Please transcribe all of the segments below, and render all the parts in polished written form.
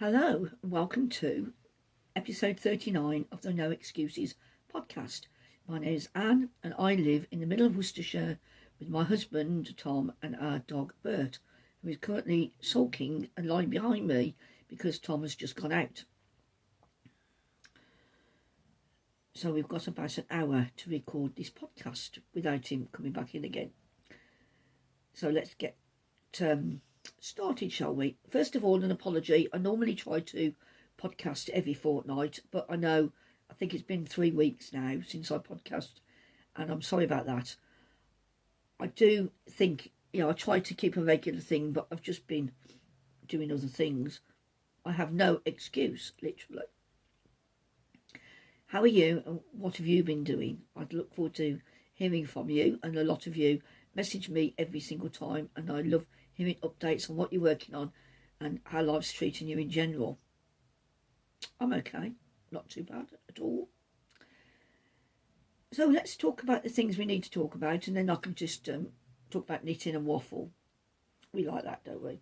Hello and welcome to episode 39 of the No Excuses podcast. My name is Anne and I live in the middle of Worcestershire with my husband Tom and our dog Bert, who is currently sulking and lying behind me because Tom has just gone out. So we've got about an hour to record this podcast without him coming back in again. So let's get started, shall we? First of all, an apology. I normally try to podcast every fortnight, but I think it's been 3 weeks now since I podcast, and I'm sorry about that. I do think, I try to keep a regular thing, but I've just been doing other things. I have no excuse, literally. How are you and what have you been doing? I'd look forward to hearing from you, and a lot of you message me every single time, and I love hearing updates on what you're working on and how life's treating you in general. I'm okay, not too bad at all. So let's talk about the things we need to talk about, and then I can just talk about knitting and waffle. We like that, don't we?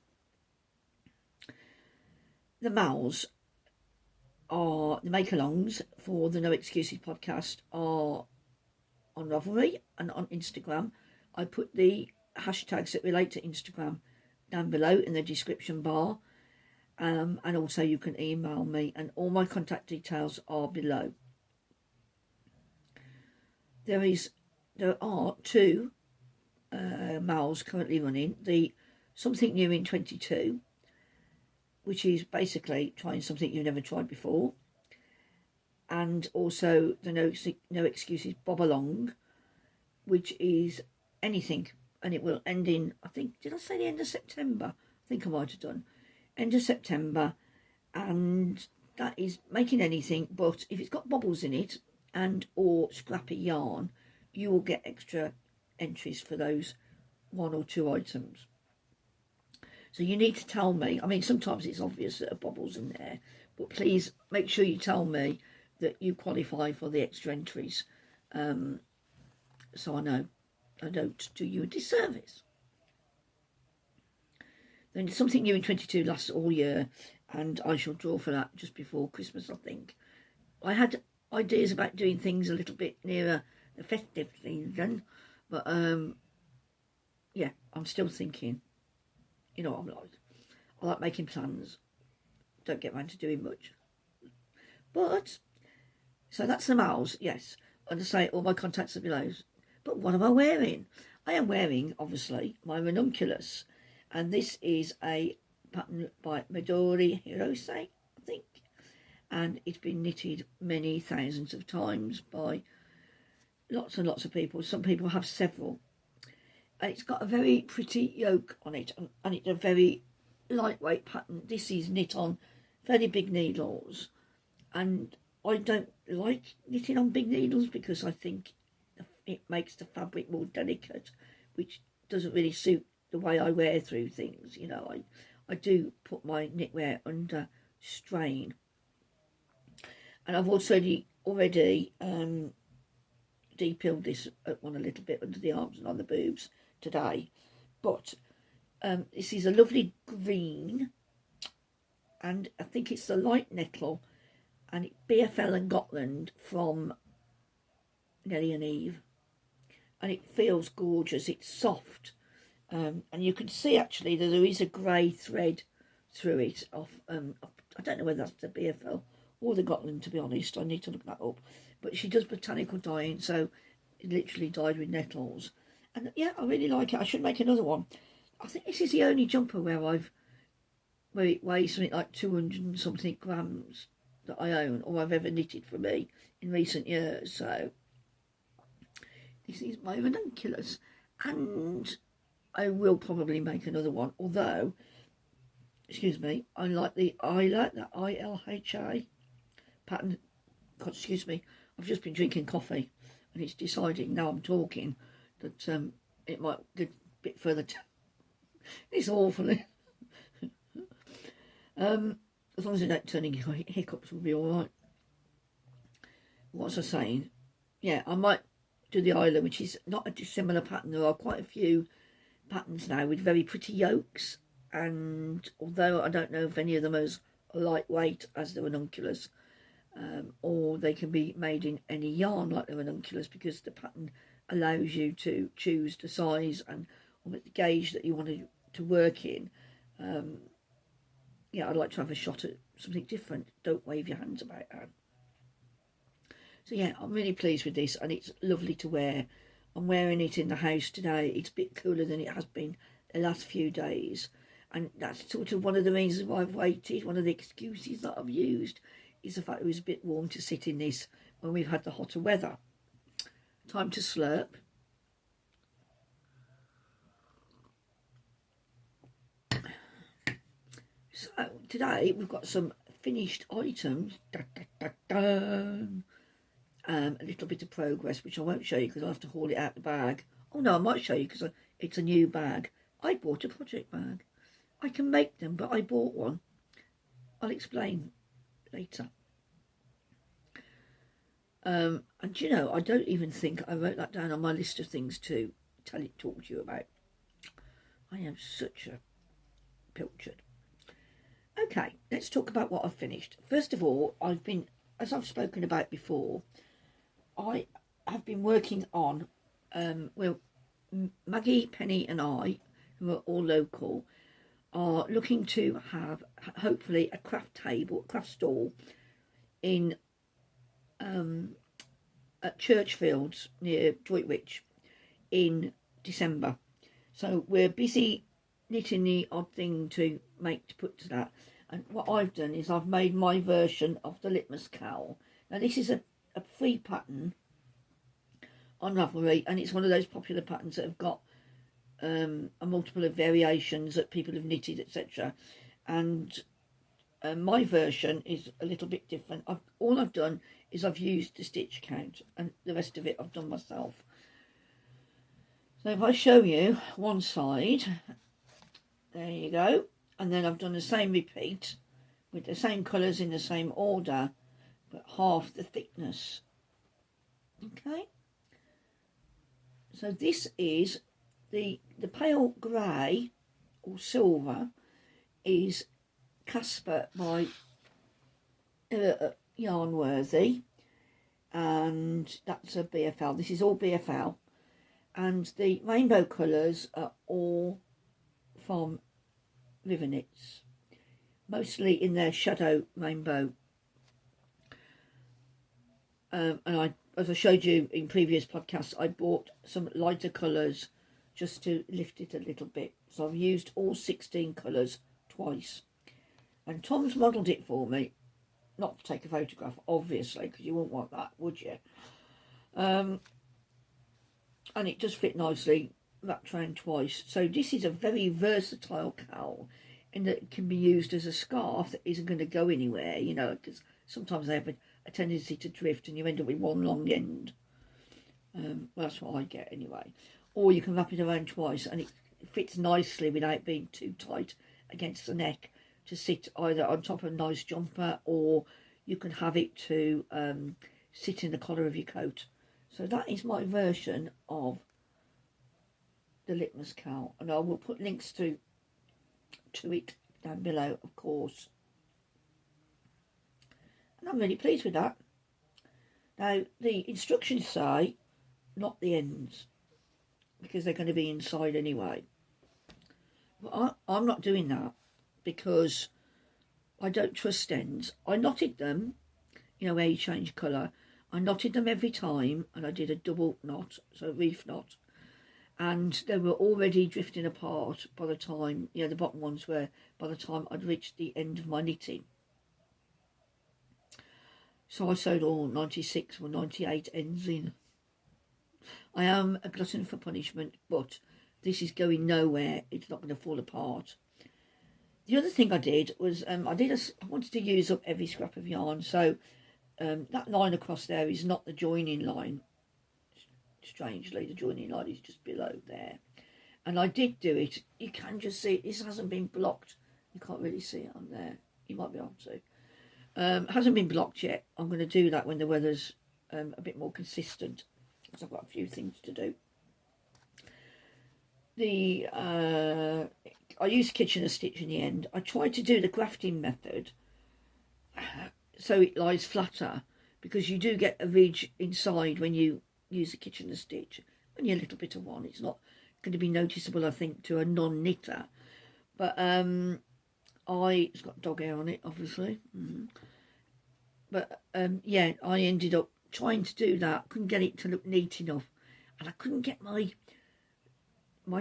The MALs are the make-alongs for the No Excuses podcast are on Ravelry and on Instagram. I put the hashtags that relate to Instagram down below in the description bar, and also you can email me, and all my contact details are below. There are two MALs currently running. The Something New in 22, which is basically trying something you've never tried before, and also the No Excuses Bob Along, which is anything, and it will end in, I think, did I say the end of September? I think I might have done. End of September, and that is making anything, but if it's got bobbles in it and or scrappy yarn, you will get extra entries for those 1 or 2 items. So you need to tell me, I mean, sometimes it's obvious that there are bobbles in there, but please make sure you tell me that you qualify for the extra entries, so I know I don't do you a disservice. Then Something New in 22 lasts all year, and I shall draw for that just before Christmas, I think. I had ideas about doing things a little bit nearer the festive season, but yeah, I'm still thinking. You know what I'm like. I like making plans. Don't get round to doing much. But, so that's the MALs, yes. And I say all my contacts are below. But what am I wearing? I am wearing, obviously, my Ranunculus. And this is a pattern by Midori Hirose, I think. And it's been knitted many thousands of times by lots and lots of people. Some people have several. And it's got a very pretty yoke on it. And it's a very lightweight pattern. This is knit on fairly big needles. And I don't like knitting on big needles because I think it makes the fabric more delicate, which doesn't really suit the way I wear through things. You know, I do put my knitwear under strain. And I've also already de-pilled this one a little bit under the arms and on the boobs today. But this is a lovely green, and I think it's the light Nettle, and it's BFL and Gotland from Nellie and Eve. And it feels gorgeous. It's soft, and you can see actually that there is a grey thread through it. I don't know whether that's the BFL or the Gotland, to be honest. I need to look that up. But she does botanical dyeing, so it literally dyed with nettles. And yeah, I really like it. I should make another one. I think this is the only jumper where it weighs something like 200 and something grams that I own or I've ever knitted for me in recent years. So this is my Ranunculus, and I will probably make another one, although, excuse me, I like the ILHA pattern. God, excuse me, I've just been drinking coffee and it's deciding, now I'm talking, that it might get a bit further down. It's awful. As long as I don't turn into hiccups, we'll be alright. What was I saying? Yeah, I might do the ILHA, which is not a dissimilar pattern. There are quite a few patterns now with very pretty yolks, and although I don't know if any of them are as lightweight as the Ranunculus, or they can be made in any yarn like the Ranunculus, because the pattern allows you to choose the size and the gauge that you want to work in. Yeah, I'd like to have a shot at something different. Don't wave your hands about that. So yeah, I'm really pleased with this, and it's lovely to wear. I'm wearing it in the house today. It's a bit cooler than it has been the last few days, and that's sort of one of the reasons why I've waited. One of the excuses that I've used is the fact it was a bit warm to sit in this when we've had the hotter weather. Time to slurp. So today we've got some finished items. A little bit of progress, which I won't show you because I'll have to haul it out the bag. Oh no, I might show you because it's a new bag. I bought a project bag. I can make them, but I bought one. I'll explain later. And you know, I don't even think I wrote that down on my list of things to talk to you about. I am such a pilchard. Okay, let's talk about what I've finished. First of all, I've been, as I've spoken about before, I have been working on, well, Maggie, Penny and I, who are all local, are looking to have, hopefully, a craft stall in at Churchfields near Droitwich in December. So we're busy knitting the odd thing to put to that. And what I've done is I've made my version of the Litmus cowl. Now this is a free pattern on Ravelry, and it's one of those popular patterns that have got a multiple of variations that people have knitted, etc. And my version is a little bit different. All I've done is I've used the stitch count, and the rest of it I've done myself. So if I show you one side, there you go, and then I've done the same repeat with the same colours in the same order, but half the thickness. Okay, so this is the pale grey or silver is Casper by Yarnworthy, and that's a BFL. This is all BFL, and the rainbow colours are all from River-Knits, mostly in their shadow rainbow. And as I showed you in previous podcasts, I bought some lighter colours just to lift it a little bit. So I've used all 16 colours twice. And Tom's modelled it for me, not to take a photograph, obviously, because you wouldn't want that, would you? And it does fit nicely, wrapped around twice. So this is a very versatile cowl, in that it can be used as a scarf that isn't going to go anywhere, you know, because sometimes they have a tendency to drift and you end up with one long end. Well, that's what I get anyway. Or you can wrap it around twice, and it fits nicely without being too tight against the neck, to sit either on top of a nice jumper, or you can have it to sit in the collar of your coat. So that is my version of the Litmus cowl, and I will put links to it down below, of course. And I'm really pleased with that. Now the instructions say not the ends, because they're going to be inside anyway. But I'm not doing that, because I don't trust ends. I knotted them, you know, where you change colour. I knotted them every time, and I did a double knot, so a reef knot. And they were already drifting apart by the time, you know, the bottom ones were, by the time I'd reached the end of my knitting. So I sewed all 96 or 98 ends in. I am a glutton for punishment, but this is going nowhere. It's not going to fall apart. The other thing I did was I wanted to use up every scrap of yarn. So that line across there is not the joining line. Strangely, the joining line is just below there. And I did do it. You can just see it. This hasn't been blocked. You can't really see it on there. You might be able to. It hasn't been blocked yet. I'm going to do that when the weather's a bit more consistent, because I've got a few things to do. I used Kitchener stitch in the end. I tried to do the grafting method, so it lies flatter, because you do get a ridge inside when you use a Kitchener stitch. Only a little bit of one. It's not going to be noticeable, I think, to a non-knitter. But it's got dog hair on it, obviously. But yeah, I ended up trying to do that. Couldn't get it to look neat enough, and I couldn't get my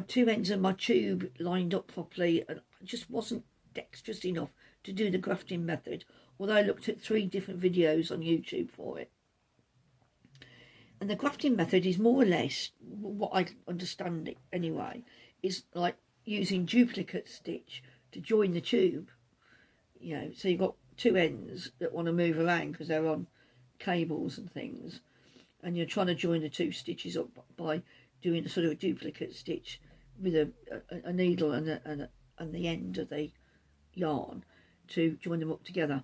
two ends of my tube lined up properly, and I just wasn't dexterous enough to do the grafting method. Although I looked at 3 different videos on YouTube for it. And the grafting method is more or less, what I understand it anyway, is like using duplicate stitch to join the tube. You know, so you've got 2 ends that want to move around because they're on cables and things, and you're trying to join the 2 stitches up by doing a sort of a duplicate stitch with a needle and the end of the yarn to join them up together.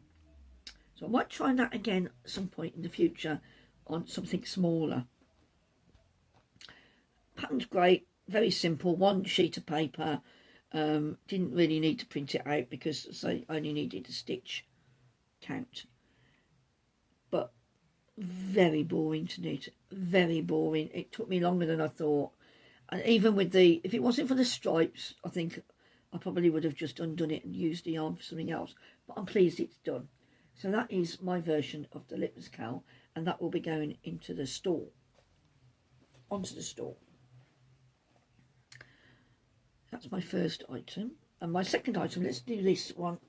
So I might try that again at some point in the future on something smaller. Pattern's great, very simple, 1 sheet of paper. Didn't really need to print it out because I only needed a stitch count. But very boring to knit, very boring. It took me longer than I thought. And even with if it wasn't for the stripes, I think I probably would have just undone it and used the yarn for something else. But I'm pleased it's done. So that is my version of the Litmus cowl, and that will be going into the store, onto the store. That's my first item. And my second item, let's do this one.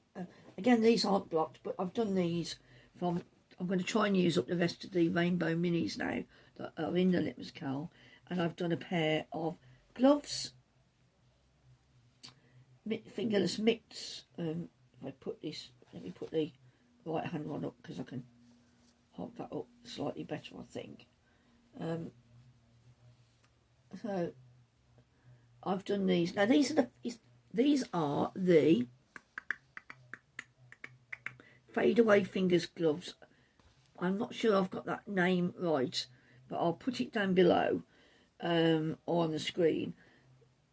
Again, these aren't blocked, but I've done these from, I'm going to try and use up the rest of the rainbow minis now that are in the Litmus cowl. And I've done a pair of gloves, fingerless mitts. If I put this, let me put the right hand one up because I can hold that up slightly better, I think. So I've done these. Now these are the Fade Away Fingers gloves. I'm not sure I've got that name right, but I'll put it down below or on the screen.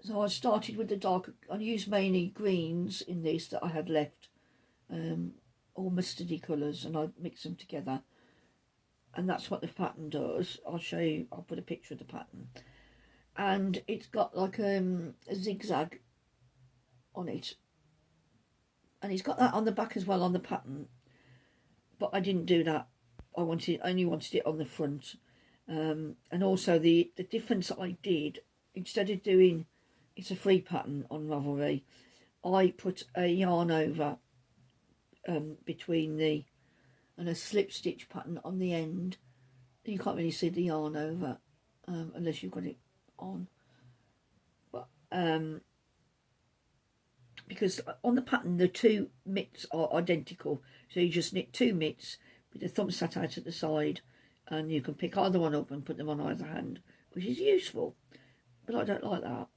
So I started with the dark. I used mainly greens in this that I had left, all mustardy colours, and I mix them together. And that's what the pattern does. I'll show you. I'll put a picture of the pattern. And it's got like a zigzag on it. And it's got that on the back as well on the pattern. But I didn't do that. I only wanted it on the front. And also the difference I did, instead of doing, it's a free pattern on Ravelry, I put a yarn over between and a slip stitch pattern on the end. You can't really see the yarn over unless you've got it on. But because on the pattern the 2 mitts are identical, so you just knit 2 mitts with the thumb sat out at the side, and you can pick either one up and put them on either hand, which is useful, but I don't like that.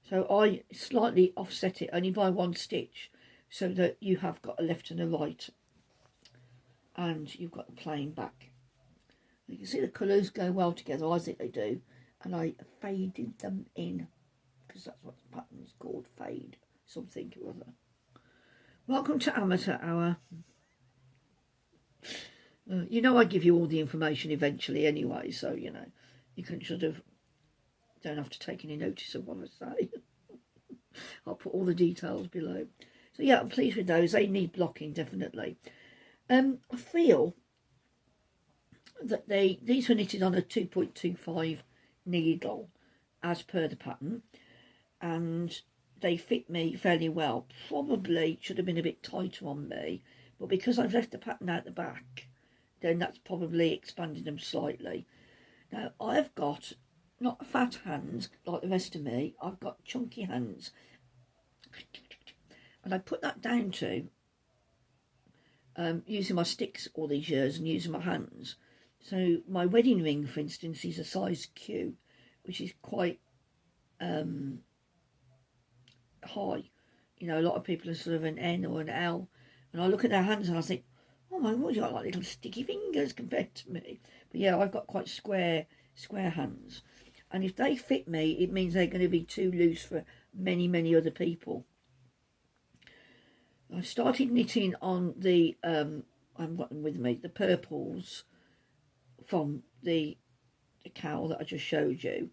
So I slightly offset it only by 1 stitch, so that you have got a left and a right, and you've got the plain back. You can see the colours go well together, I think they do, and I faded them in, because that's what the pattern is called, fade something or other. Welcome to Amateur Hour. You know I give you all the information eventually anyway, so you know you can sort of don't have to take any notice of what I say. I'll put all the details below. So yeah, I'm pleased with those. They need blocking definitely. I feel that these were knitted on a 2.25 needle as per the pattern, and they fit me fairly well. Probably should have been a bit tighter on me, but because I've left the pattern out the back, then that's probably expanded them slightly. Now I've got not fat hands like the rest of me, I've got chunky hands, and I put that down to using my sticks all these years and using my hands. So my wedding ring, for instance, is a size Q, which is quite high. You know, a lot of people are sort of an N or an L, and I look at their hands and I think, oh my god, you've got like little sticky fingers compared to me. But yeah, I've got quite square hands, and if they fit me, it means they're going to be too loose for many other people. I started knitting on the I haven't got them with me, the purples from the cowl that I just showed you,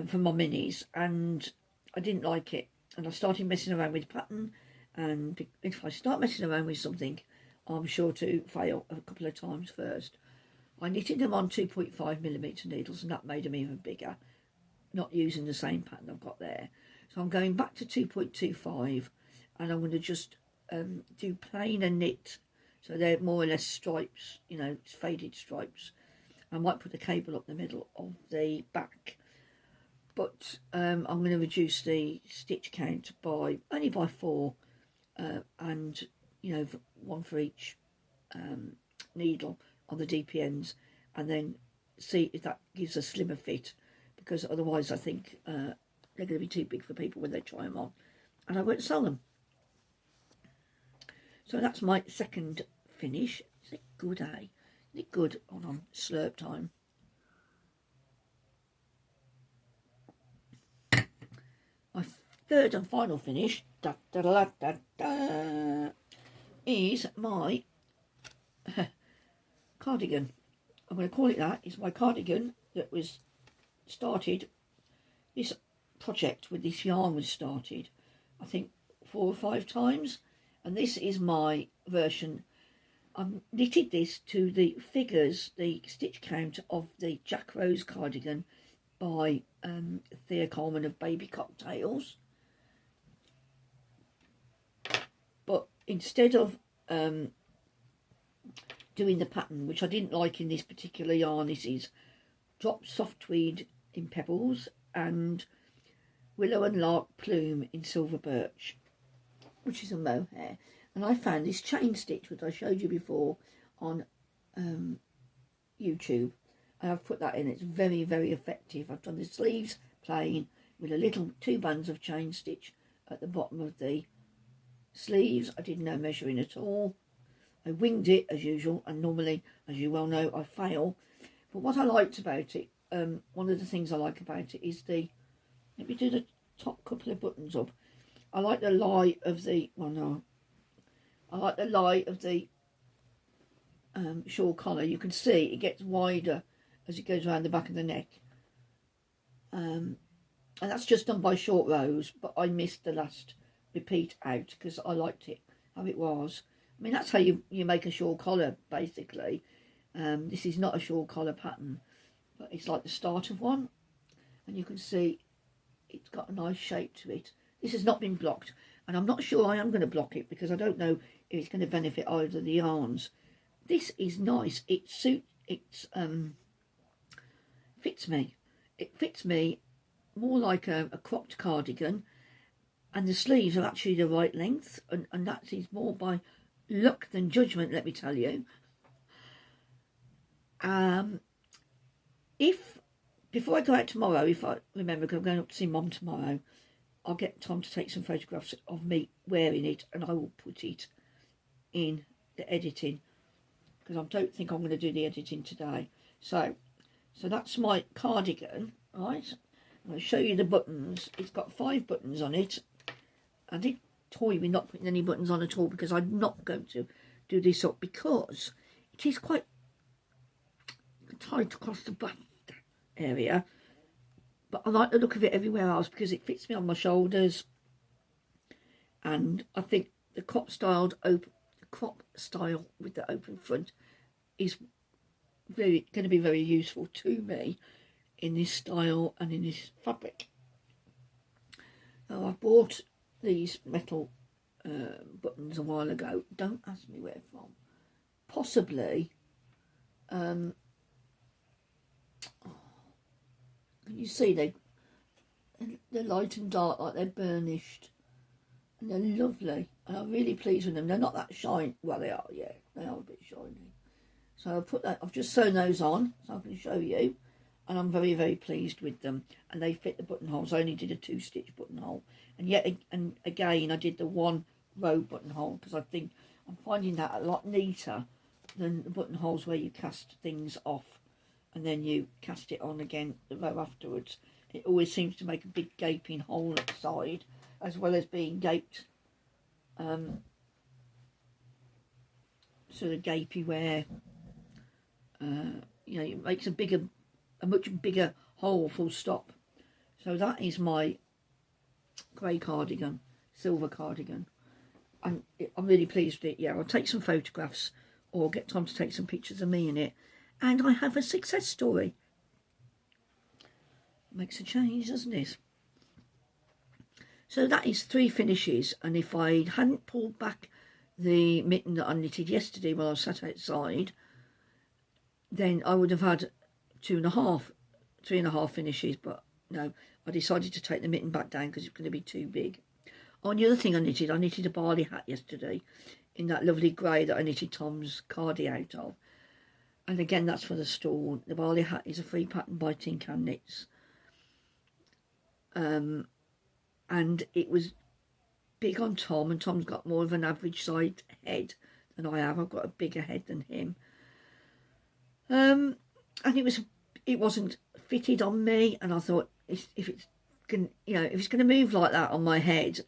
from my minis, and I didn't like it, and I started messing around with pattern, and if I start messing around with something, I'm sure to fail a couple of times first. I knitted them on 2.5mm needles, and that made them even bigger, not using the same pattern I've got there. So I'm going back to 2.25, and I'm going to just do plain and knit, so they're more or less stripes, you know, faded stripes. I might put a cable up the middle of the back, but I'm going to reduce the stitch count by only by 4, and you know, one for each needle on the DPNs, and then see if that gives a slimmer fit, because otherwise I think they're going to be too big for people when they try them on, and I won't sell them. So that's my second finish. Is it good, eh? Is it good? Hold on, slurp time. My third and final finish is my cardigan. I'm going to call it that. It's my cardigan that was started. This project with this yarn was started, I think, 4 or 5 times, and this is my version. I've knitted this to the figures, the stitch count of the Jack Rose cardigan by Thea Coleman of Baby Cocktails. But instead of doing the pattern, which I didn't like in this particular yarn, this is drop soft tweed in pebbles and willow and lark plume in silver birch, which is a mohair. And I found this chain stitch, which I showed you before on YouTube, and I've put that in. It's very, very effective. I've done the sleeves plain with a little 2 bands of chain stitch at the bottom of the sleeves. I did no measuring at all. I winged it as usual, and normally, as you well know, I fail. But what I liked about it, one of the things I like about it is the, let me do the top couple of buttons up. I like the lie of the, well no, I like the lie of the shawl collar. You can see it gets wider as it goes around the back of the neck. And that's just done by short rows, but I missed the last repeat out because I liked it how it was. I mean, that's how you make a shawl collar, basically. This is not a shawl collar pattern, but it's like the start of one. And you can see it's got a nice shape to it. This has not been blocked, and I'm not sure I am going to block it because I don't know if it's going to benefit either of the yarns. This is nice. It suits, fits me. It fits me more like a cropped cardigan, and the sleeves are actually the right length, and that is more by luck than judgment, let me tell you. If before I go out tomorrow, if I remember, because I'm going up to see Mum tomorrow, I'll get time to take some photographs of me wearing it, and I will put it in the editing, because I don't think I'm going to do the editing today. So that's my cardigan, right? I'm going to show you the buttons. It's got 5 buttons on it. I did toy with not putting any buttons on at all, because I'm not going to do this up, because it is quite tight across the back area. But I like the look of it everywhere else because it fits me on my shoulders, and I think the crop style with the open front is going to be very useful to me in this style and in this fabric. Now, I bought these metal buttons a while ago. Don't ask me where from. Possibly. Can you see they're light and dark, like they're burnished, and they're lovely, and I'm really pleased with them. They're not that shiny. Well, they are, yeah, they are a bit shiny. So I've just sewn those on so I can show you, and I'm very, very pleased with them, and they fit the buttonholes. I only did a 2-stitch buttonhole, and again I did the 1 row buttonhole, because I think I'm finding that a lot neater than the buttonholes where you cast things off and then you cast it on again the row afterwards. It always seems to make a big gaping hole at the side, as well as being gaped. sort of gapy wear. You know, it makes a much bigger hole, full stop. So that is my grey cardigan, silver cardigan. I'm really pleased with it. Yeah, I'll take some photographs or get Tom to take some pictures of me in it. And I have a success story. Makes a change, doesn't it? So that is 3 finishes. And if I hadn't pulled back the mitten that I knitted yesterday while I was sat outside, then I would have had 2.5, 3.5 finishes. But no, I decided to take the mitten back down because it's going to be too big. Oh, and the other thing I knitted a barley hat yesterday in that lovely grey that I knitted Tom's cardi out of. And again, that's for the store. The barley hat is a free pattern by Tin Can Knits. And it was big on Tom, and Tom's got more of an average sized head than I have. I've got a bigger head than him. And it wasn't fitted on me, and I thought if it's going to move like that on my head,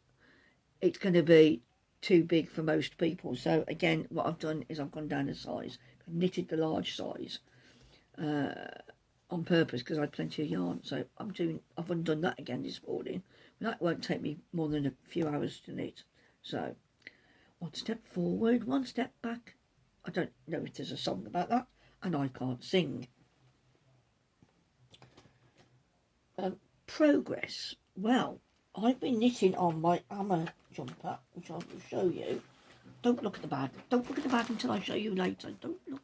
it's going to be too big for most people. So again, what I've done is I've gone down a size. I've knitted the large size on purpose because I had plenty of yarn. So I've undone that again this morning. That won't take me more than a few hours to knit. So 1 step forward, 1 step back. I don't know if there's a song about that, and I can't sing. Progress. Well, I've been knitting on my ILHA jumper, which I will show you. Don't look at the bag. Don't look at the bag until I show you later. Don't look.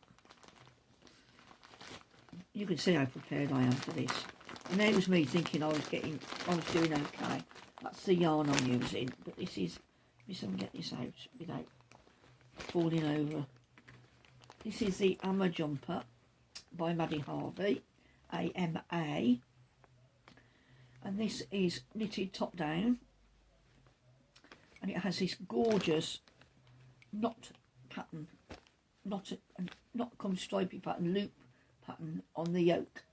You can see how prepared I am for this. And there was me thinking I was doing okay. That's the yarn I'm using. But this is, let me get this out without falling over. This is the ILHA jumper by Maddie Harvey, AMA. And this is knitted top down. And it has this gorgeous knot pattern, not come stripy pattern, loop pattern on the yoke.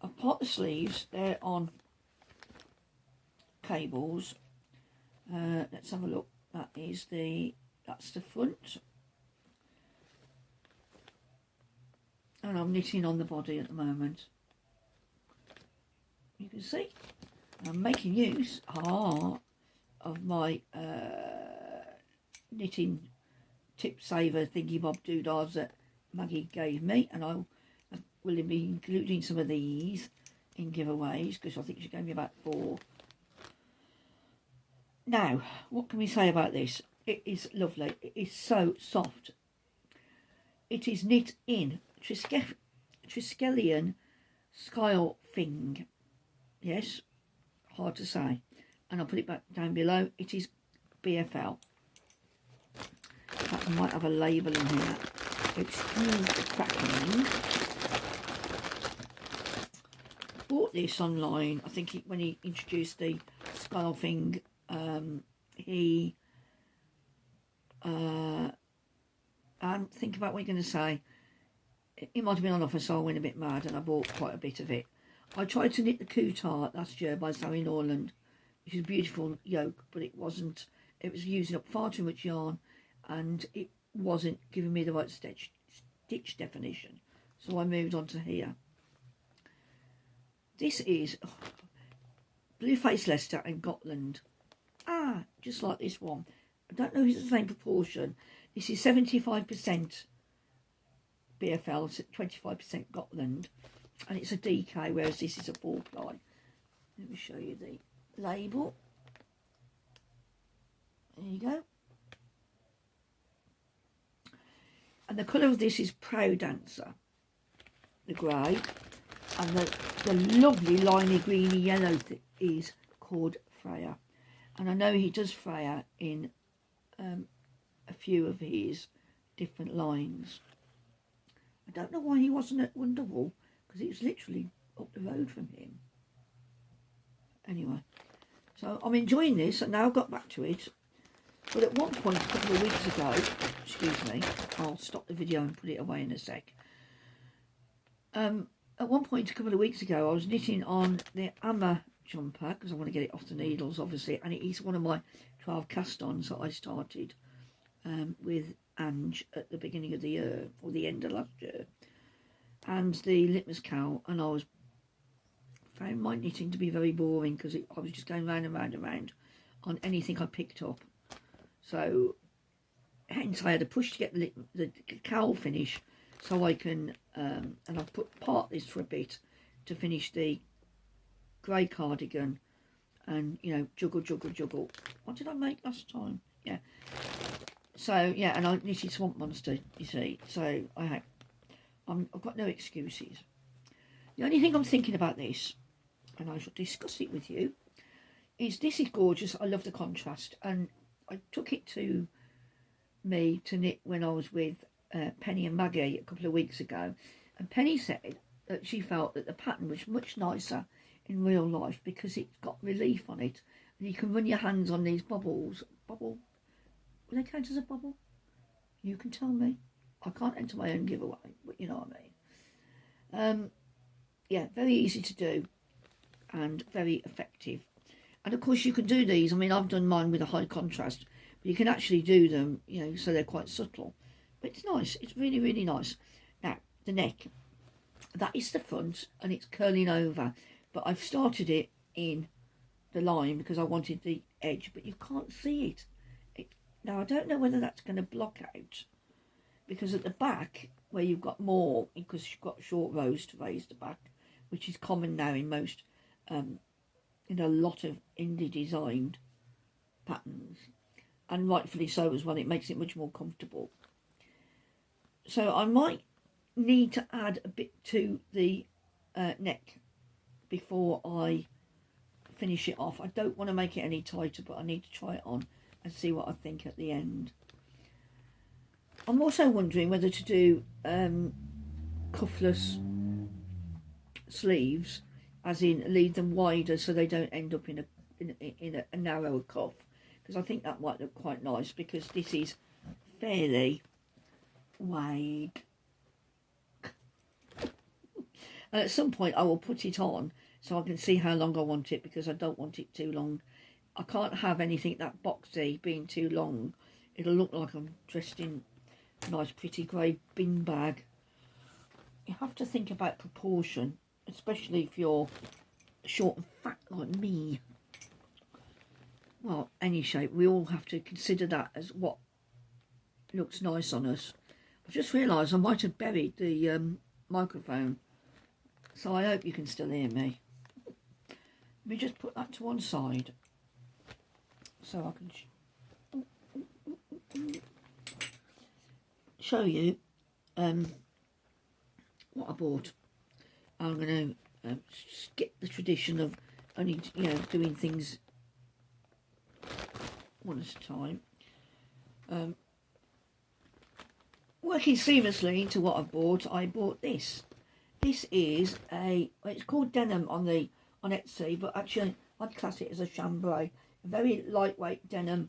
I've part the sleeves, they're on cables. Let's have a look. That's the front. And I'm knitting on the body at the moment. You can see. I'm making use of my knitting tip saver thingy bob doodads that Maggie gave me, and I will be including some of these in giveaways because I think she gave me about 4. Now, what can we say about this? It is lovely. It is so soft. It is knit in Triskelion Skyle Fing. Yes, hard to say. And I'll put it back down below. It is BFL. In fact, I might have a label in here. Excuse the cracking. Bought this online. I think when he introduced the Skyle Fing, he and think about what you're going to say. It might have been on offer, so I went a bit mad and I bought quite a bit of it. I tried to knit the Coutard last year by Zoe Norland, which is a beautiful yoke, but it wasn't. It was using up far too much yarn, and it wasn't giving me the right stitch definition. So I moved on to here. This is Blueface Leicester and Gotland. Just like this one. I don't know if it's the same proportion. This is 75% BFL, 25% Gotland, and it's a DK, whereas this is a 4-ply. Let me show you the label. There you go. And the colour of this is Proud Dancer, the grey, and the lovely liney greeny yellow is called Freya. And I know he does Freya in a few of his different lines. I don't know why he wasn't at Wonderwall, because it was literally up the road from him. Anyway, so I'm enjoying this, and now I've got back to it. But at one point a couple of weeks ago, excuse me, I'll stop the video and put it away in a sec. At one point a couple of weeks ago, I was knitting on the ILHA jumper, because I want to get it off the needles, obviously, and it is one of my 12 cast-ons that I started with Ange at the beginning of the year, or the end of last year, and the Litmus cowl, and I found my knitting to be very boring because I was just going round and round and round on anything I picked up. So hence I had a push to get the cowl finish, so I can, and I've part this for a bit to finish the grey cardigan, and juggle. What did I make last time? Yeah. So yeah, and I knitted Swamp Monster, you see. So I've got no excuses. The only thing I'm thinking about this, and I shall discuss it with you, is this is gorgeous. I love the contrast, and I took it to me to knit when I was with Penny and Maggie a couple of weeks ago, and Penny said that she felt that the pattern was much nicer in real life because it's got relief on it, and you can run your hands on these bobbles. Will they count as a bobble? You can tell me. I can't enter my own giveaway, but you know what I mean. Yeah, very easy to do and very effective. And of course you can do these. I mean, I've done mine with a high contrast, but you can actually do them, so they're quite subtle. But it's nice. It's really, really nice. Now, the neck. That is the front, and it's curling over. But I've started it in the line because I wanted the edge, but you can't see it. Now, I don't know whether that's going to block out, because at the back, where you've got more, because you've got short rows to raise the back, which is common now in most, in a lot of indie designed patterns, and rightfully so as well. It makes it much more comfortable. So I might need to add a bit to the neck before I finish it off. I don't want to make it any tighter, but I need to try it on and see what I think at the end. I'm also wondering whether to do cuffless sleeves, as in leave them wider so they don't end up in a narrower cuff, because I think that might look quite nice, because this is fairly wide. And at some point I will put it on so I can see how long I want it, because I don't want it too long. I can't have anything that boxy being too long. It'll look like I'm dressed in a nice pretty grey bin bag. You have to think about proportion, especially if you're short and fat like me. Well, any shape, we all have to consider that as what looks nice on us. I've just realised I might have buried the microphone, so I hope you can still hear me. Let me just put that to one side so I can show you what I bought. I'm going to skip the tradition of only doing things one at a time. Working seamlessly into what I bought this. This is it's called denim on Etsy, but actually I'd class it as a chambray. A very lightweight denim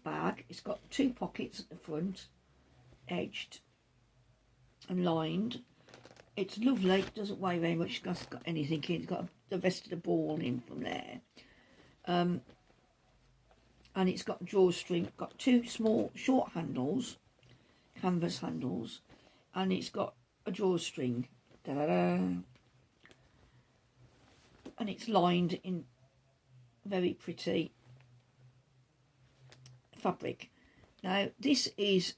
bag. It's got 2 pockets at the front, edged and lined. It's lovely. It doesn't weigh very much. It's got anything in. It's got the rest of the ball in from there. And it's got drawstring. Got 2 small short handles, canvas handles, and it's got a drawstring. And it's lined in very pretty fabric. Now this is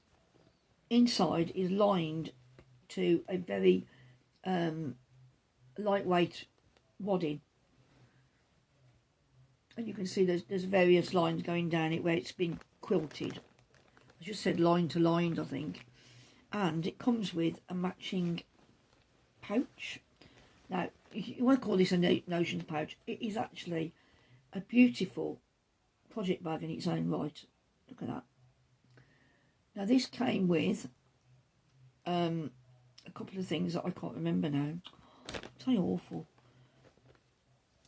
inside is lined to a very lightweight wadding, and you can see there's various lines going down it where it's been quilted. I just said line to line, I think. And it comes with a matching pouch. Now you won't call this a notions pouch. It is actually a beautiful project bag in its own right. Look at that. Now this came with a couple of things that I can't remember now. It's so awful.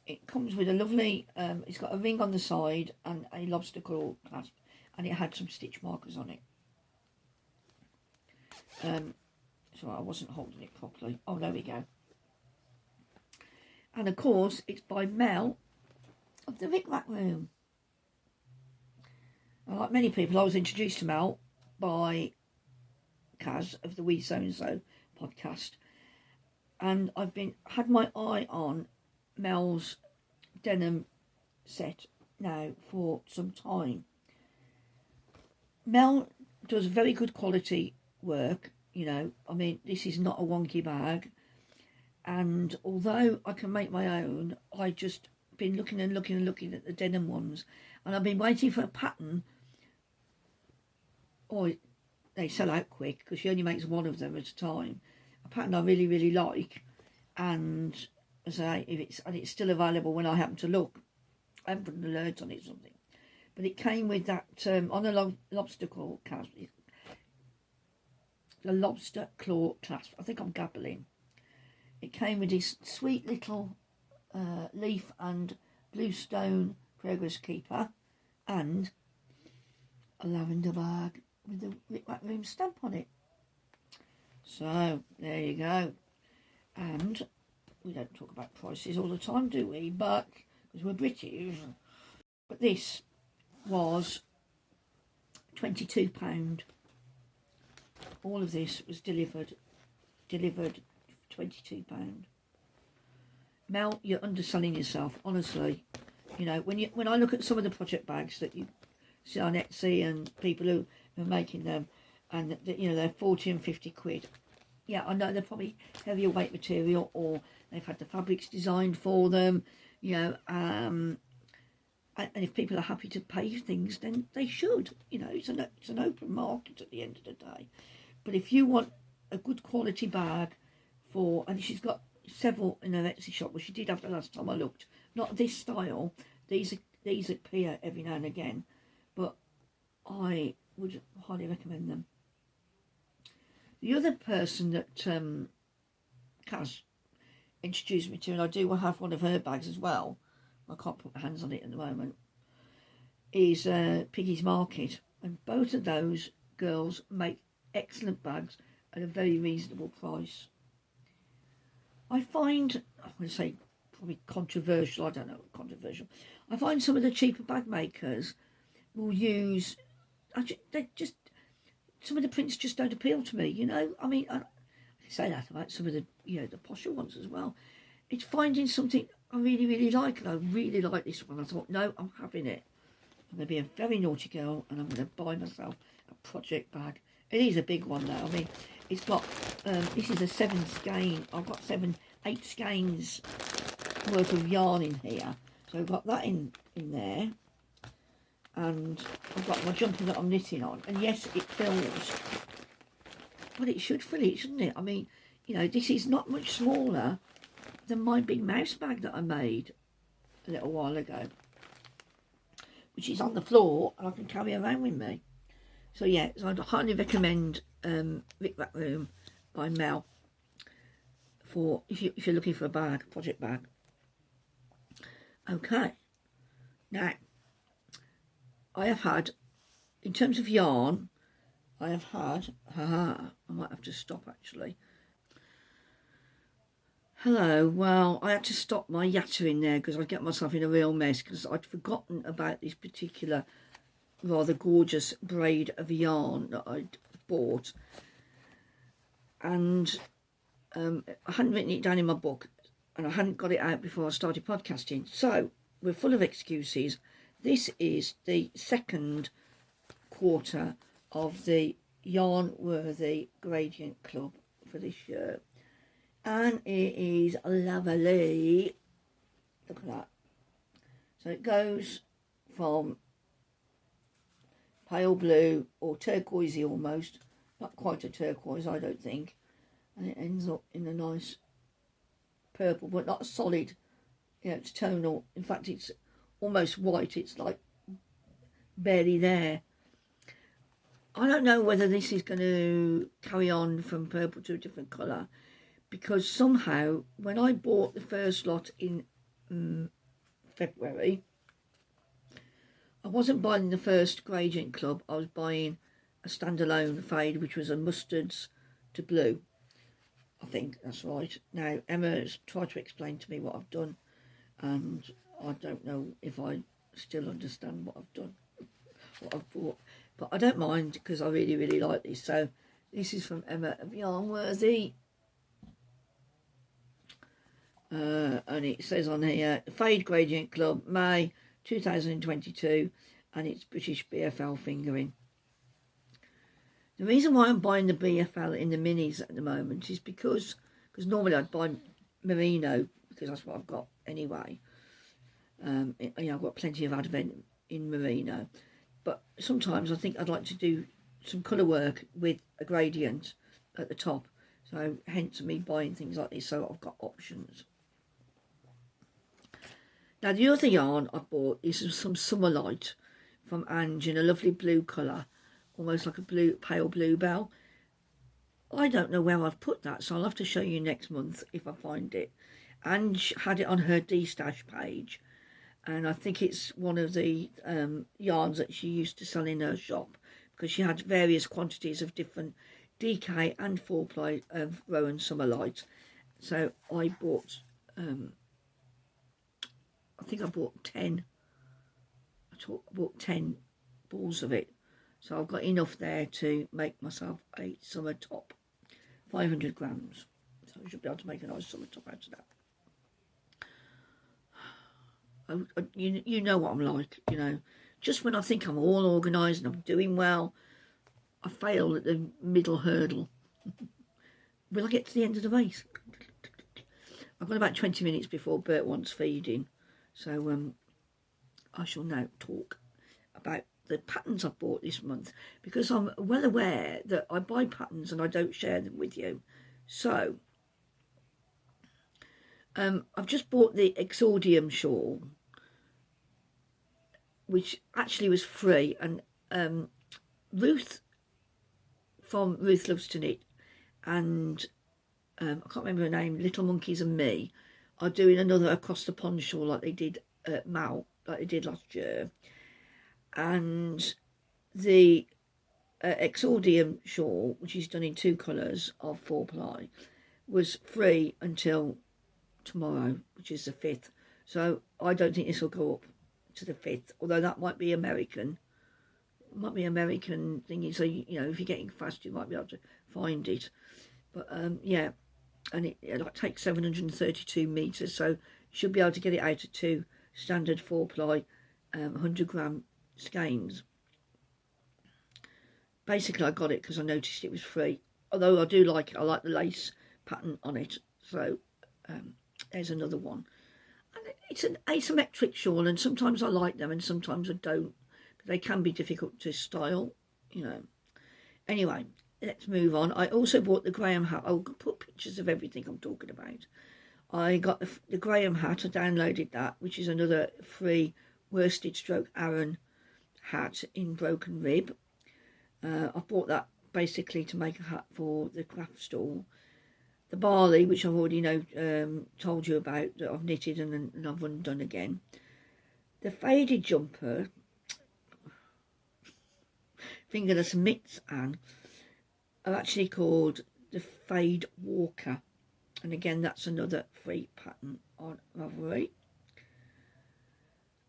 It comes with a lovely, it's got a ring on the side and a lobster claw clasp, and it had some stitch markers on it. So I wasn't holding it properly. Oh, there we go. And of course, it's by Mel of the Rick Rack Room. Like many people, I was introduced to Mel by Kaz of the We So and So podcast, and I've had my eye on Mel's denim set now for some time. Mel does very good quality work, you know. I mean, this is not a wonky bag, and although I can make my own, I just been looking and looking and looking at the denim ones, and I've been waiting for a pattern. Or they sell out quick because she only makes one of them at a time. A pattern I really, really like, and as I say, it's still available when I happen to look. I haven't put an alert on it or something, but it came with that on a lobster claw clasp. The lobster claw clasp. I think I'm gabbling. It came with this sweet little leaf and bluestone progress keeper, and a lavender bag with the Litmus Room stamp on it. So there you go. And we don't talk about prices all the time, do we? But because we're British. But this was £22. All of this was delivered £22. Mel, you're underselling yourself, honestly. You know, when I look at some of the project bags that you see on Etsy and people who are making them, and you know, they're 40 and 50 quid. Yeah, I know they're probably heavier weight material, or they've had the fabrics designed for them, you know, and if people are happy to pay things, then they should. You know, it's an open market at the end of the day. But if you want a good quality bag for, and she's got several in her Etsy shop, which she did have the last time I looked. Not this style. These appear every now and again, but I would highly recommend them. The other person that Kaz introduced me to, and I do have one of her bags as well, I can't put my hands on it at the moment, is Piggy's Market. And both of those girls make excellent bags at a very reasonable price. I find, I'm going to say probably controversial, I don't know, controversial. I find some of the cheaper bag makers will use, some of the prints just don't appeal to me, you know. I mean, I say that about some of the, you know, the posher ones as well. It's finding something I really, really like, and I really like this one. I thought, no, I'm having it. I'm going to be a very naughty girl, and I'm going to buy myself a project bag. It is a big one, though. I mean, it's got, this is a 7 skein. I've got 8 skeins worth of yarn in here. So I've got that in there. And I've got my jumper that I'm knitting on. And yes, it fills. But it should fill it, shouldn't it? I mean, you know, this is not much smaller than my big mouse bag that I made a little while ago, which is on the floor and I can carry around with me. So yeah, so I'd highly recommend Litmus Room by Mel for if you're looking for a bag, project bag. Okay, now I have had, in terms of yarn, I have had, I might have to stop actually. Hello, well, I had to stop my yattering there because I'd get myself in a real mess because I'd forgotten about this particular rather gorgeous braid of yarn that I'd bought. And I hadn't written it down in my book and I hadn't got it out before I started podcasting. So, we're full of excuses. This is the second quarter of the Yarnworthy Gradient Club for this year. And it is lovely. Look at that. So it goes from pale blue or turquoisey almost. Not quite a turquoise, I don't think. And it ends up in a nice purple, but not a solid. You know, it's tonal. In fact, it's almost white. It's like barely there. I don't know whether this is going to carry on from purple to a different colour, because somehow when I bought the first lot in February, I wasn't buying the first Gradient Club. I was buying a standalone fade, which was a mustards to blue. I think that's right. Now Emma's tried to explain to me what I've done, and I don't know if I still understand what I've done, what I've bought. But I don't mind because I really, really like this. So This is from Emma of Yarnworthy. And it says on here, Fade Gradient Club, May 2022, and it's British BFL fingering. The reason why I'm buying the BFL in the minis at the moment is because normally I'd buy merino, because that's what I've got anyway. I've got plenty of advent in merino, but sometimes I think I'd like to do some colour work with a gradient at the top, so hence me buying things like this, so I've got options. Now the other yarn I bought is some Summer Light from Ange in a lovely blue colour, almost like a pale bluebell. I don't know where I've put that, so I'll have to show you next month if I find it. Ange had it on her D-stash page, and I think it's one of the yarns that she used to sell in her shop, because she had various quantities of different DK and 4-ply of Rowan Summer Light. So I bought, I think I bought 10. I bought 10 balls of it. So I've got enough there to make myself a summer top. 500 grams. So I should be able to make a nice summer top out of that. You know what I'm like, you know. Just when I think I'm all organised and I'm doing well, I fail at the middle hurdle. Will I get to the end of the race? I've got about 20 minutes before Bert wants feeding. So I shall now talk about the patterns I've bought this month, because I'm well aware that I buy patterns and I don't share them with you. So I've just bought the Exordium shawl, which actually was free, and Ruth from Ruth Loves to Knit and I can't remember her name, Little Monkeys and Me, are doing another Across the Pond shawl like they did at Mal, like they did last year. And the Exordium shawl, which is done in 2 colours of 4-ply, was free until tomorrow, which is the 5th. So I don't think this will go up to the 5th, although that might be American. It might be American thingy, so you know, if you're getting fast you might be able to find it. But yeah, and it takes 732 metres, so you should be able to get it out of 2 standard 4-ply 100-gram skeins. Basically I got it because I noticed it was free, although I do like it. I like the lace pattern on it. So there's another one, and it's an asymmetric shawl, and sometimes I like them and sometimes I don't. They can be difficult to style, you know. Anyway, let's move on. I also bought the Graham hat. I'll put pictures of everything I'm talking about. I got the Graham hat. I downloaded that, which is another free worsted stroke Aran hat in broken rib. I bought that basically to make a hat for the craft stall. The barley, which I've already told you about, that I've knitted and I've undone again. The faded jumper, fingerless mitts, are actually called the Fade Walker, and again that's another free pattern on Ravelry.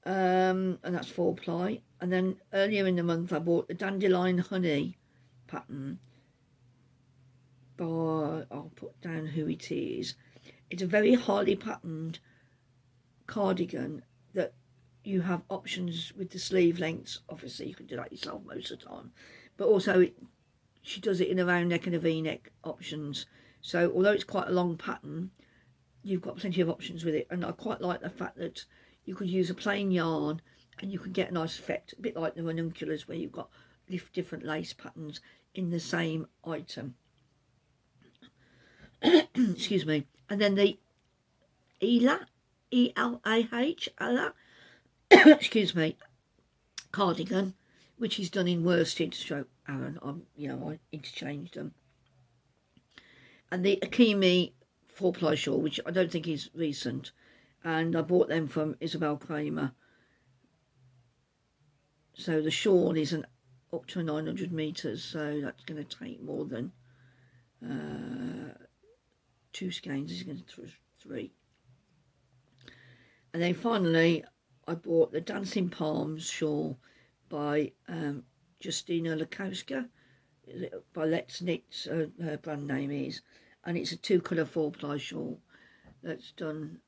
And that's 4-ply. And then earlier in the month I bought the Dandelion Honey pattern by, I'll put down who it is. It's a very highly patterned cardigan that you have options with the sleeve lengths. Obviously you can do that yourself most of the time, but also she does it in a round neck and a V-neck options. So although it's quite a long pattern, you've got plenty of options with it, and I quite like the fact that you could use a plain yarn and you can get a nice effect, a bit like the Ranunculus, where you've got different lace patterns in the same item. Excuse me. And then the ILHA, ILHA, excuse me, cardigan, which is done in worsted stroke Aran. I interchanged them. And the Akimi 4-ply shawl, which I don't think is recent, and I bought them from Isabel Kramer. So the shawl is up to 900 metres, so that's going to take more than 2 skeins. It's going to 3. And then finally I bought the Dancing Palms shawl by Justina Lukowska. by Let's Knits, her brand name is, and it's a 2-colour 4-ply shawl that's done,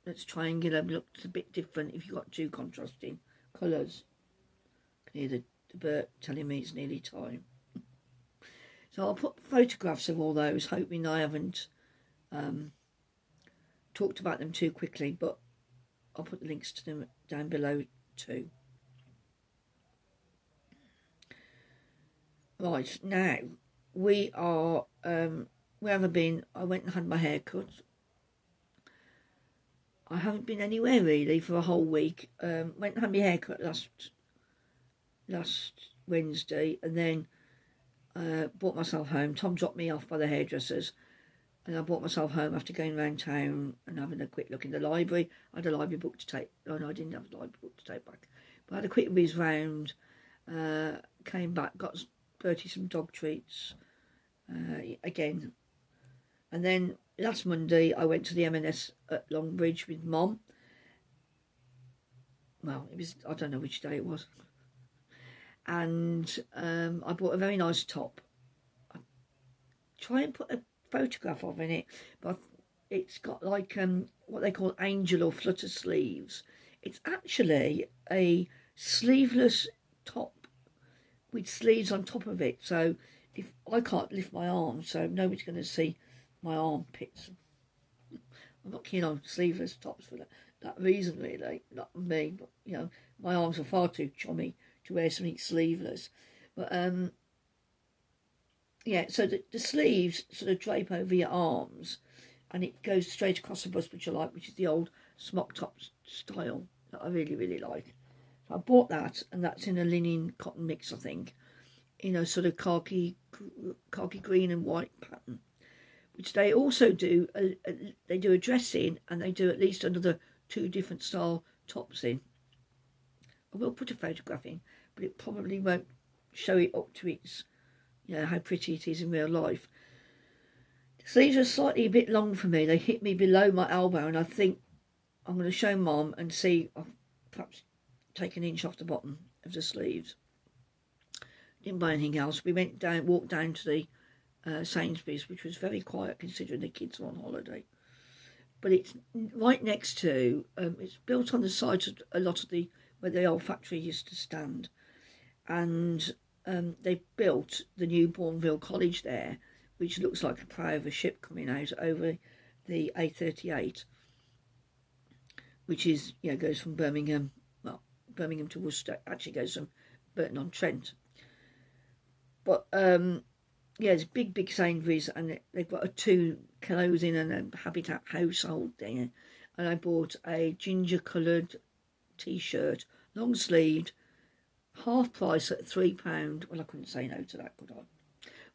that's triangular, looks a bit different if you've got 2 contrasting colours. You can hear the bird telling me it's nearly time. So I'll put photographs of all those, hoping I haven't talked about them too quickly, but I'll put the links to them down below too. Right, now we are, where have I been? I went and had my hair cut. I haven't been anywhere really for a whole week. Went and had my hair cut last Wednesday, and then brought myself home. Tom dropped me off by the hairdressers, and I brought myself home after going around town and having a quick look in the library. I had a library book to take. Oh no, I didn't have a library book to take back. But I had a quick whiz round, came back, got Bertie some dog treats again. And then last Monday I went to the M&S at Longbridge with Mom. Well, it was, I don't know which day it was. And I bought a very nice top. I try and put a photograph of in it, but it's got like what they call angel or flutter sleeves. It's actually a sleeveless top with sleeves on top of it, so if I can't lift my arms, so nobody's going to see my armpits. I'm not keen on sleeveless tops for that reason, really. Not me, but you know, my arms are far too chummy to wear something sleeveless. But yeah, so the sleeves sort of drape over your arms, and it goes straight across the bust, which I like, which is the old smock top style that I really, really like. So I bought that, and that's in a linen cotton mix, I think, in a sort of khaki green and white pattern, which they also do. They do a dress in, and they do at least another 2 different style tops in. I will put a photograph in, but it probably won't show it up to its, you know, how pretty it is in real life. The sleeves are slightly a bit long for me. They hit me below my elbow, and I think I'm going to show Mom and see. I'll perhaps take an inch off the bottom of the sleeves. Didn't buy anything else. We walked down to the Sainsbury's, which was very quiet considering the kids were on holiday. But it's right next to, it's built on the site of a lot of where the old factory used to stand. And they've built the new Bourneville College there, which looks like a prow of a ship coming out over the A38, which is, you know, goes from Birmingham to Worcester. Actually goes from Burton-on-Trent. But yeah, it's big Sainsbury's, and they've got a 2 clothing and a Habitat household there. And I bought a ginger coloured t-shirt, long sleeved, half price at £3. Well, I couldn't say no to that, could I?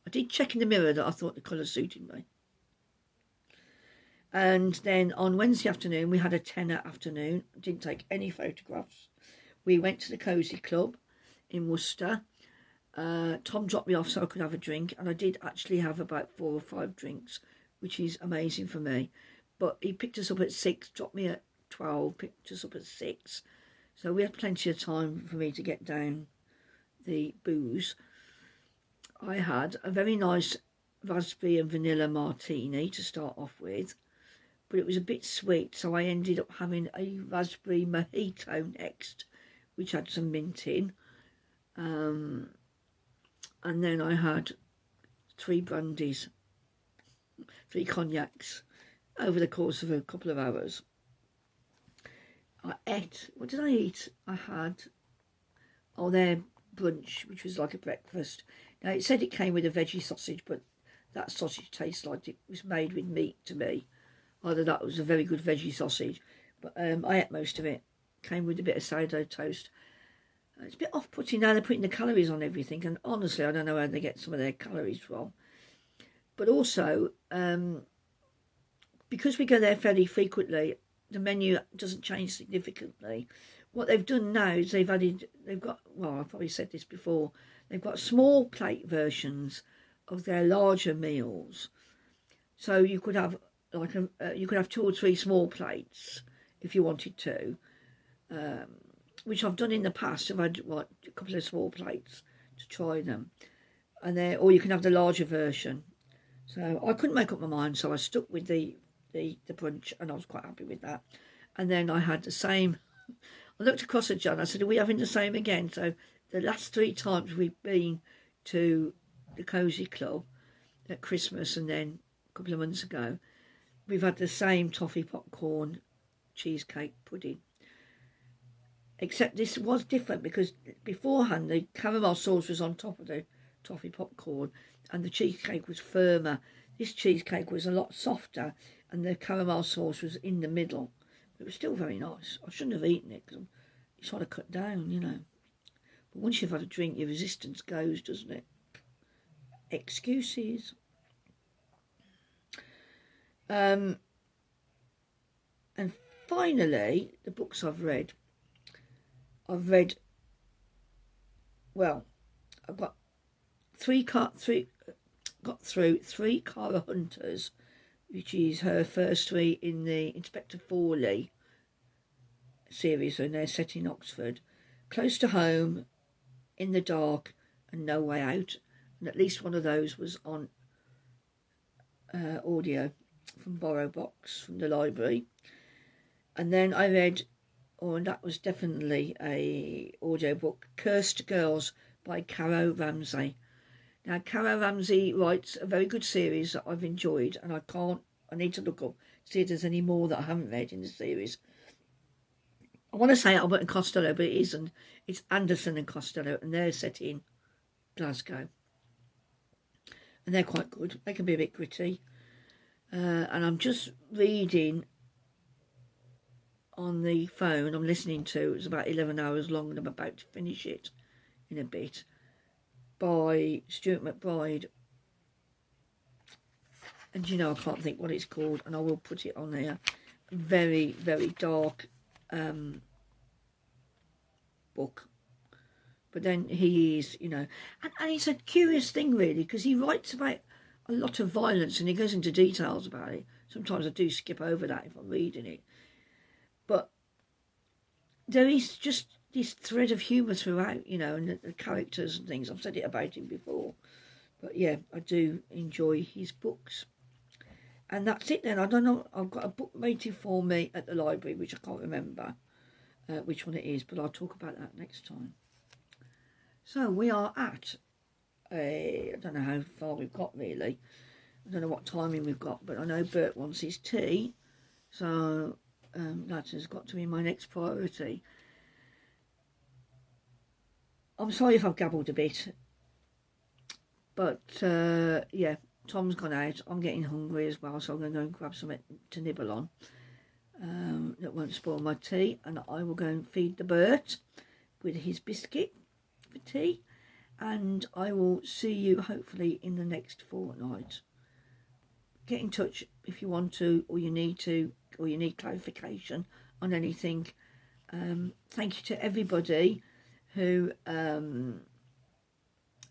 I did check in the mirror that I thought the colour suited me. And then on Wednesday afternoon, we had a tenner afternoon. Didn't take any photographs. We went to the Cosy Club in Worcester. Tom dropped me off so I could have a drink, and I did actually have about 4 or 5 drinks, which is amazing for me. But he picked us up at 6, dropped me at 12, picked us up at 6. So we had plenty of time for me to get down the booze. I had a very nice raspberry and vanilla martini to start off with, but it was a bit sweet, so I ended up having a raspberry mojito next, which had some mint in. And then I had 3 brandies, 3 cognacs over the course of a couple of hours. I ate, what did I eat? I had, their brunch, which was like a breakfast. Now, it said it came with a veggie sausage, but that sausage tastes like it was made with meat to me. Either that was a very good veggie sausage, but I ate most of it. Came with a bit of sourdough toast. It's a bit off-putting now they're putting the calories on everything, and honestly, I don't know where they get some of their calories from. But also, because we go there fairly frequently, the menu doesn't change significantly. What they've done now is they've got, well, I've probably said this before, they've got small plate versions of their larger meals. So you could have like you could have 2 or 3 small plates if you wanted to, which I've done in the past. I've had a couple of small plates to try them. and then, or you can have the larger version. So I couldn't make up my mind, so I stuck with the brunch, and I was quite happy with that. And then I had the same. I looked across at John. I said, "Are we having the same again?" So the last 3 times we've been to the Cozy Club at Christmas, and then a couple of months ago, we've had the same toffee popcorn cheesecake pudding. Except this was different because beforehand the caramel sauce was on top of the toffee popcorn and the cheesecake was firmer. This cheesecake was a lot softer and the caramel sauce was in the middle. It was still very nice. I shouldn't have eaten it because it's sort of cut down, you know. But once you've had a drink, your resistance goes, doesn't it? Excuses. And finally, the books I've read, well, I've got got through 3 Cara Hunters, which is her first 3 in the Inspector Forley series, and they're set in Oxford. Close to Home, In the Dark, and No Way Out, and at least one of those was on audio from Borrow Box from the library. And then I read, and that was definitely a audiobook, Cursed Girls by Caro Ramsey. Now, Caro Ramsey writes a very good series that I've enjoyed, and I need to look up, see if there's any more that I haven't read in the series. I want to say Albert and Costello, but it isn't. It's Anderson and Costello, and they're set in Glasgow. And they're quite good. They can be a bit gritty. And I'm just reading on the phone, I'm listening to, it's about 11 hours long and I'm about to finish it in a bit, by Stuart McBride. And you know, I can't think what it's called, and I will put it on there. Very, very dark book. But then he is, you know, and it's a curious thing really, because he writes about a lot of violence and he goes into details about it. Sometimes I do skip over that if I'm reading it. But there is just this thread of humour throughout, you know, and the characters and things. I've said it about him before. But yeah, I do enjoy his books. And that's it then. I don't know. I've got a book waiting for me at the library, which I can't remember which one it is, but I'll talk about that next time. So we are at I don't know how far we've got really. I don't know what timing we've got, but I know Bert wants his tea. So that has got to be my next priority. I'm sorry if I've gabbled a bit, but yeah, Tom's gone out. I'm getting hungry as well, so I'm going to go and grab something to nibble on that won't spoil my tea, and I will go and feed the Bert with his biscuit for tea, and I will see you hopefully in the next fortnight. Get in touch if you want to, or you need to, or you need clarification on anything. Thank you to everybody who you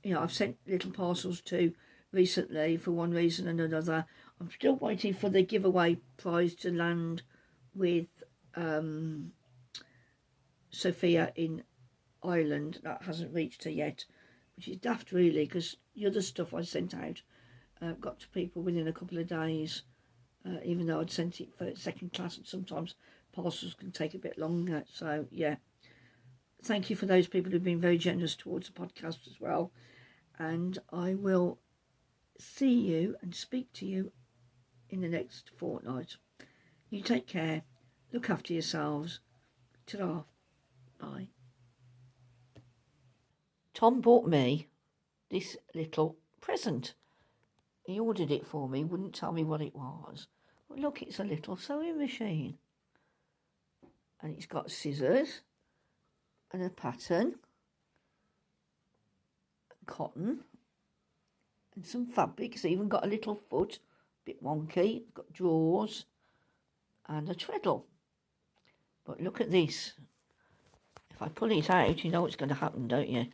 know, I've sent little parcels to recently for one reason and another. I'm still waiting for the giveaway prize to land with Sophia in Ireland. That hasn't reached her yet, which is daft really, because the other stuff I sent out got to people within a couple of days, even though I'd sent it for second class, and sometimes parcels can take a bit longer. So yeah, thank you for those people who've been very generous towards the podcast as well, and I will see you and speak to you in the next fortnight. You take care, look after yourselves. Ta-ra, bye. Tom bought me this little present. He ordered it for me, wouldn't tell me what it was. But look, it's a little sewing machine. And it's got scissors and a pattern, cotton, and some fabric. It's even got a little foot, a bit wonky. It's got drawers and a treadle. But look at this. If I pull it out, you know what's going to happen, don't you?